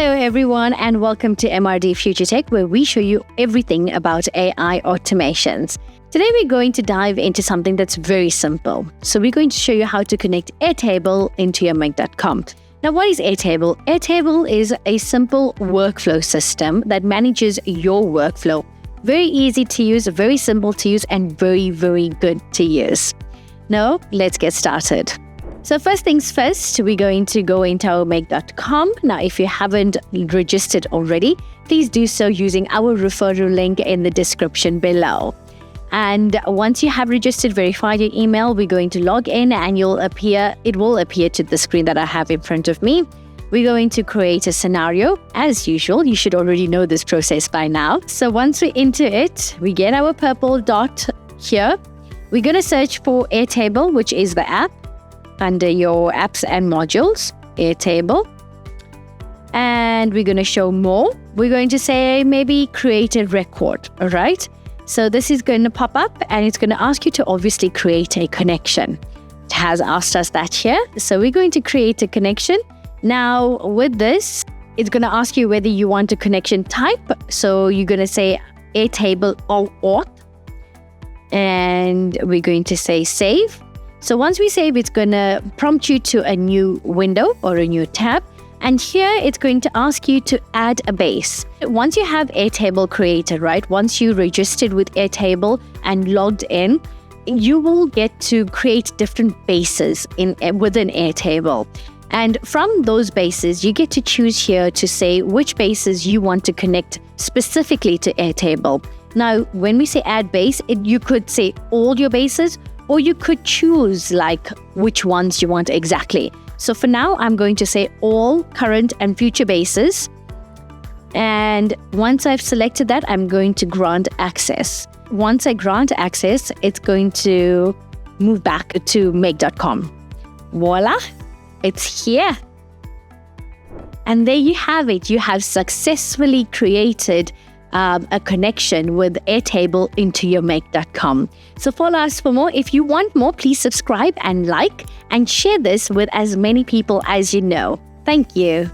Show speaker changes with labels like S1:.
S1: Hello everyone and welcome to MRD Future Tech, where we show you everything about AI automations. Today we're going to dive into something that's very simple. So we're going to show you how to connect Airtable into your Make.com. Now what is Airtable? Airtable is a simple workflow system that manages your workflow. Very easy to use, very simple to use, and very, very good to use. Now let's get started. So first things first, we're going to go into our Make.com. Now, if you haven't registered already, please do so using our referral link in the description below. And once you have registered, verify your email, we're going to log in and it will appear to the screen that I have in front of me. We're going to create a scenario. As usual, you should already know this process by now. So once we're into it, we get our purple dot here. We're going to search for Airtable, which is the app. Under your apps and modules, Airtable. And we're going to show more. We're going to say maybe create a record, all right? So this is going to pop up and it's going to ask you to obviously create a connection. It has asked us that here. So we're going to create a connection. Now with this, it's going to ask you whether you want a connection type. So you're going to say Airtable or auth. And we're going to say save. So once we save, it's going to prompt you to a new window or a new tab. And here it's going to ask you to add a base. Once you have Airtable created, right? Once you registered with Airtable and logged in, you will get to create different bases within Airtable. And from those bases, you get to choose here to say which bases you want to connect specifically to Airtable. Now, when we say add base, you could say all your bases, or you could choose like which ones you want exactly. So for now, I'm going to say all current and future bases. And once I've selected that, I'm going to grant access. Once I grant access, it's going to move back to Make.com. Voila, it's here. And there you have it. You have successfully created a connection with Airtable into your Make.com. So follow us for more. If you want more, please subscribe and like and share this with as many people as you know. Thank you.